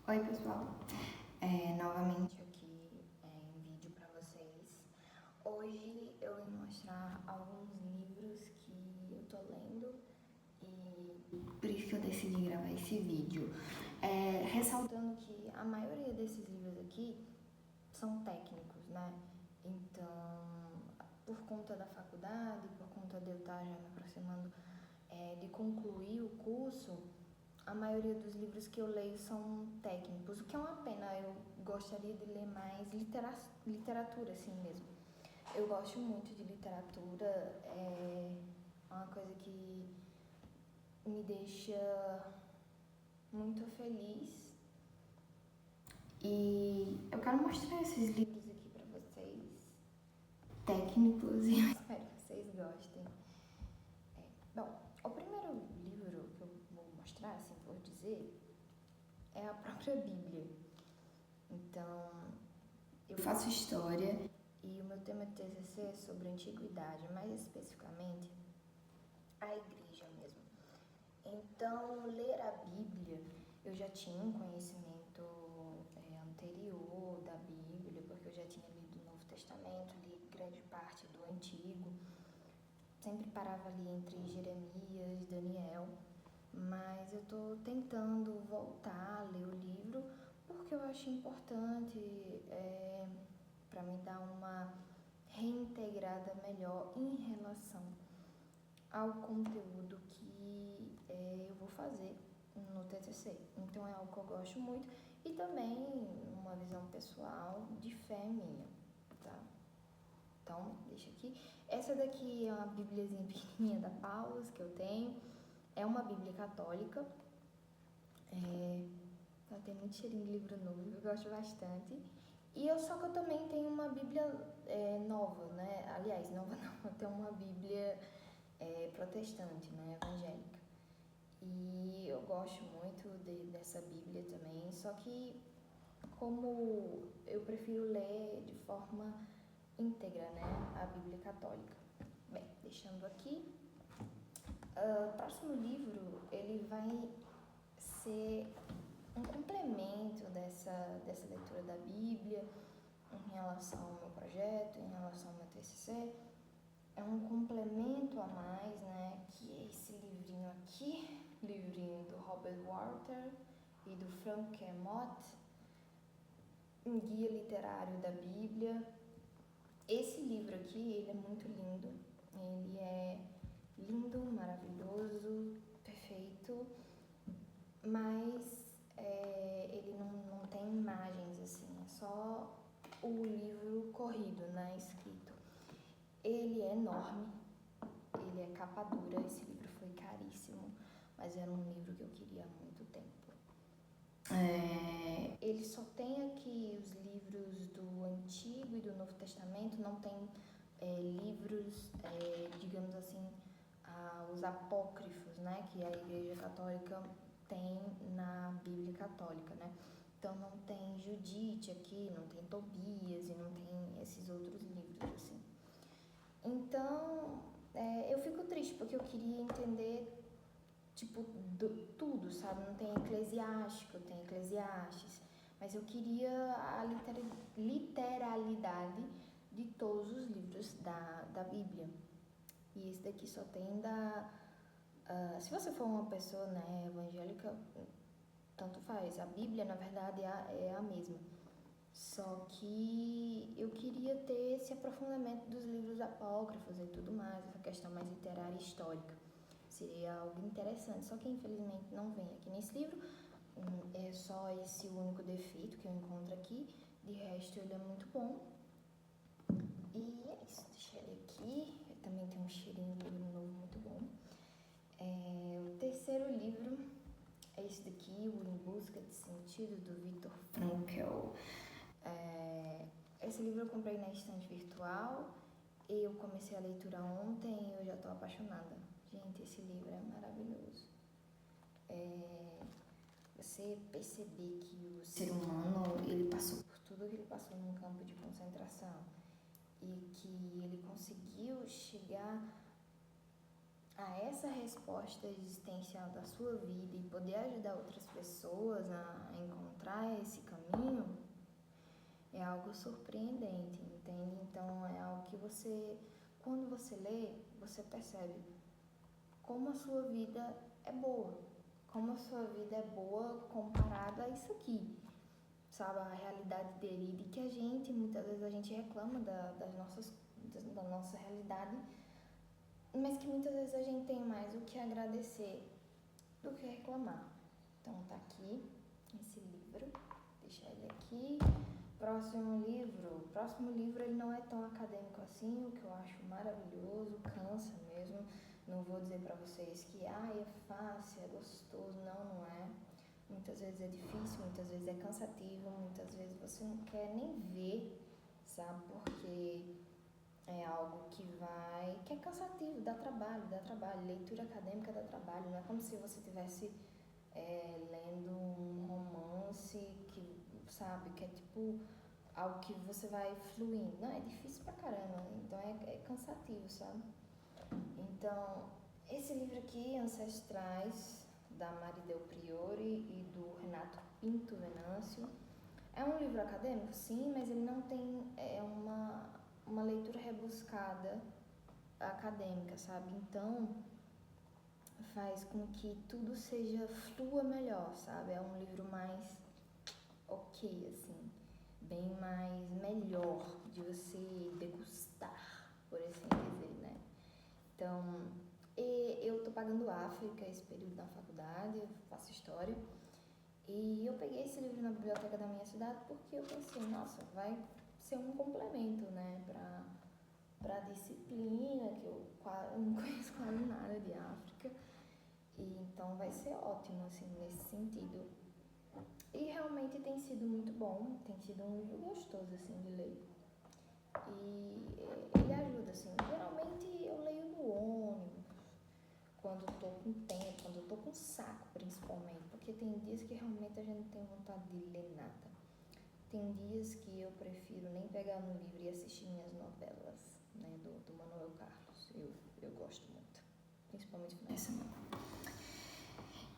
Oi pessoal, novamente aqui em vídeo para vocês. Hoje eu vim mostrar alguns livros que eu tô lendo e por isso que eu decidi gravar esse vídeo. Ressaltando que a maioria desses livros aqui são técnicos, né? Então, por conta da faculdade, por conta de eu estar já me aproximando de concluir o curso, a maioria dos livros que eu leio são técnicos, o que é uma pena. Eu gostaria de ler mais literatura assim mesmo. Eu gosto muito de literatura, é uma coisa que me deixa muito feliz. E eu quero mostrar esses livros aqui pra vocês, técnicos, e eu espero que vocês gostem. Bom, o primeiro livro que eu vou mostrar, assim por dizer, é a própria Bíblia. Então, eu faço história e o meu tema de TCC é sobre a antiguidade, mais especificamente a igreja mesmo. Então, ler a Bíblia, eu já tinha um conhecimento anterior da Bíblia, porque eu já tinha lido o Novo Testamento, li grande parte do Antigo, sempre parava ali entre Jeremias e Daniel, mas eu tô tentando voltar a ler o livro porque eu acho importante para me dar uma reintegrada melhor em relação ao conteúdo que eu vou fazer no TCC. Então é algo que eu gosto muito e também uma visão pessoal de fé minha, tá? Então, deixa aqui. Essa daqui é uma bíbliazinha pequenininha da Paulus que eu tenho. É uma bíblia católica. Ela tem muito cheirinho de livro novo, eu gosto bastante. Só que eu também tenho uma bíblia nova, né? Aliás, nova não, eu tenho uma bíblia protestante, né? Evangélica. E eu gosto muito dessa bíblia também, só que como eu prefiro ler de forma íntegra, né? A bíblia católica. Bem, deixando aqui. O próximo livro, ele vai ser um complemento dessa leitura da Bíblia em relação ao meu projeto, em relação ao meu TCC. É um complemento a mais, né, que é esse livrinho aqui, livrinho do Robert Walter e do Frank Mott, um guia literário da Bíblia. Esse livro aqui, ele é muito lindo, ele é lindo, maravilhoso, perfeito, mas ele não tem imagens assim, é só o livro corrido, né, escrito. Ele é enorme, ele é capa dura, esse livro foi caríssimo, mas era um livro que eu queria há muito tempo. Ele só tem aqui os livros do Antigo e do Novo Testamento, não tem livros, digamos assim, os apócrifos, né, que a Igreja Católica tem na Bíblia Católica, né? Então não tem Judite aqui, não tem Tobias e não tem esses outros livros, assim. Então, eu fico triste porque eu queria entender, tipo, tudo, sabe? Não tem Eclesiástico, tem Eclesiastes, mas eu queria a literalidade de todos os livros da Bíblia. E esse daqui só tem se você for uma pessoa, né, evangélica, tanto faz. A Bíblia, na verdade, é a mesma. Só que eu queria ter esse aprofundamento dos livros apócrifos e tudo mais, essa questão mais literária e histórica. Seria algo interessante, só que infelizmente não vem aqui nesse livro. É só esse único defeito que eu encontro aqui. De resto, ele é muito bom. E é isso, deixa ele aqui. Eu também tem um cheirinho de livro novo muito bom. O terceiro livro é esse daqui, O Em Busca de Sentido, do Viktor Frankl. Esse livro eu comprei na estante virtual. Eu comecei a leitura ontem e eu já estou apaixonada. Gente, esse livro é maravilhoso. Você perceber que o ser humano, ele passou por tudo que ele passou num campo de concentração e que ele conseguiu chegar a essa resposta existencial da sua vida e poder ajudar outras pessoas a encontrar esse caminho é algo surpreendente, entende? Então é algo que você, quando você lê, você percebe como a sua vida é boa, como a sua vida é boa comparada a isso aqui, sabe? A realidade dele, de que a gente, muitas vezes a gente reclama da nossa realidade, mas que muitas vezes a gente tem mais o que agradecer do que reclamar. Então tá aqui esse livro, deixar ele aqui. Próximo livro ele não é tão acadêmico assim, o que eu acho maravilhoso, cansa mesmo. Não vou dizer pra vocês que é fácil, é gostoso, não é. Muitas vezes é difícil, muitas vezes é cansativo, muitas vezes você não quer nem ver, sabe? Porque é algo que é cansativo, dá trabalho, leitura acadêmica dá trabalho, não é como se você estivesse lendo um romance que, sabe, que é tipo algo que você vai fluindo, não, é difícil pra caramba, então é cansativo, sabe? Então, esse livro aqui, Ancestrais, da Mari Del Priore e do Renato Pinto Venâncio, é um livro acadêmico, sim, mas ele não tem uma leitura rebuscada acadêmica, sabe? Então, faz com que tudo flua melhor, sabe? É um livro mais ok, assim, bem mais melhor de você degustar, por assim dizer, né? Então, eu tô pagando África esse período na faculdade, eu faço História, e eu peguei esse livro na biblioteca da minha cidade porque eu pensei, nossa, vai ser um complemento, né, pra disciplina, que eu não conheço quase nada de África, e então vai ser ótimo, assim, nesse sentido. E realmente tem sido muito bom, tem sido um livro gostoso, assim, de ler. E ele ajuda, assim, geralmente eu leio no ônibus, quando eu tô com tempo, quando eu tô com saco, principalmente, porque tem dias que realmente a gente não tem vontade de ler nada. Tem dias que eu prefiro nem pegar no livro e assistir minhas novelas, né, do Manuel Carlos. Eu gosto muito, principalmente final de semana.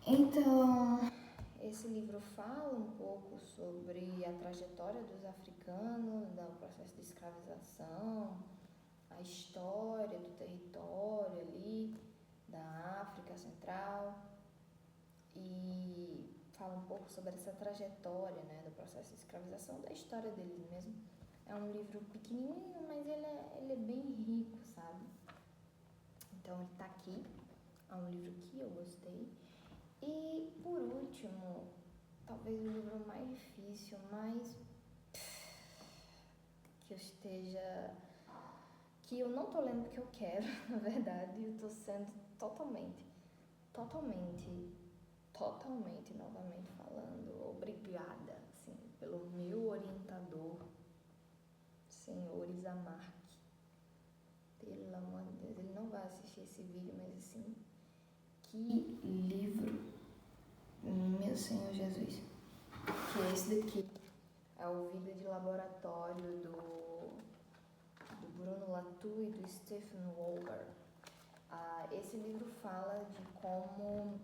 Então, esse livro fala um pouco sobre a trajetória dos africanos, do processo de escravização, a história do território ali, da África Central, e fala um pouco sobre essa trajetória, né, do processo de escravização, da história deles mesmo. É um livro pequenininho, mas ele é bem rico, sabe? Então ele tá aqui, é um livro que eu gostei. E por último, talvez o livro mais difícil, que eu não tô lendo porque eu quero, na verdade, eu tô sendo totalmente, novamente falando, obrigada, assim, pelo meu orientador, senhor Isamar. Pelo amor de Deus, ele não vai assistir esse vídeo, mas assim, que livro, meu Senhor Jesus, que é esse daqui, é o Vida de Laboratório do Bruno Latour e do Stephen Wolgar. Esse livro fala de como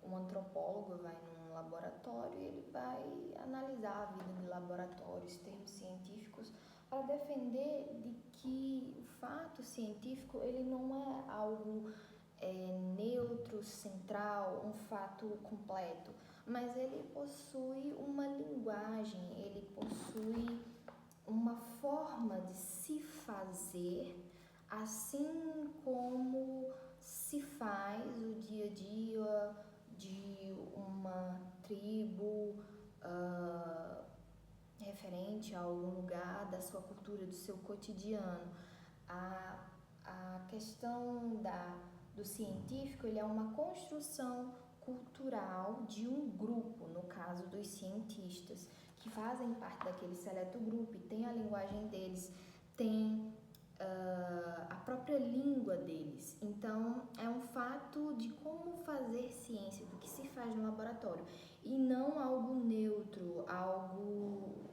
um antropólogo vai num laboratório e ele vai analisar a vida de laboratórios, termos científicos, para defender de que o fato científico ele não é algo neutro, central, um fato completo, mas ele possui uma linguagem, ele possui uma forma de se fazer, assim como se faz o dia a dia de uma tribo referente a algum lugar da sua cultura, do seu cotidiano. A questão do científico, ele é uma construção cultural de um grupo, no caso dos cientistas, que fazem parte daquele seleto grupo e tem a linguagem deles, tem a própria língua deles. Então, é um fato de como fazer ciência, do que se faz no laboratório, e não algo neutro, algo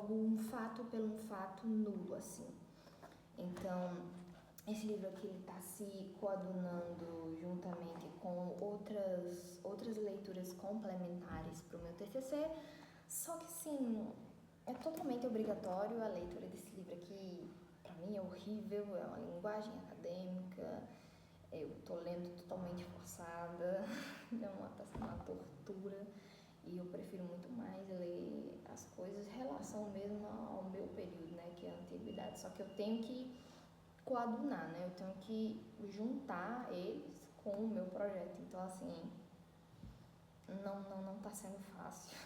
um fato pelo um fato nulo, assim. Então, esse livro aqui ele está se coadunando juntamente com outras leituras complementares para o meu TCC, só que sim, é totalmente obrigatório a leitura desse livro aqui. Para mim é horrível, é uma linguagem acadêmica, eu tô lendo totalmente forçada, tá sendo uma tortura, e eu prefiro muito mais ler as coisas em relação mesmo ao meu período, né, que é a antiguidade, só que eu tenho que coadunar, né, eu tenho que juntar eles com o meu projeto, então assim, não tá sendo fácil.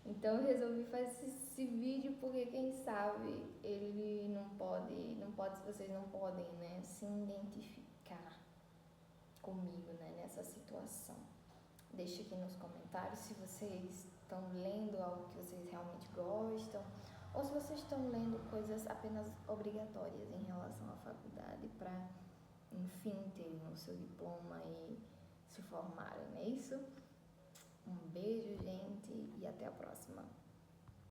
Então eu resolvi fazer esse vídeo porque quem sabe ele não pode, vocês não podem, né, se identificar comigo, né, nessa situação. Deixe aqui nos comentários se vocês estão lendo algo que vocês realmente gostam ou se vocês estão lendo coisas apenas obrigatórias em relação à faculdade para, enfim, terem o seu diploma e se formarem, não é isso? Um beijo, gente, e até a próxima.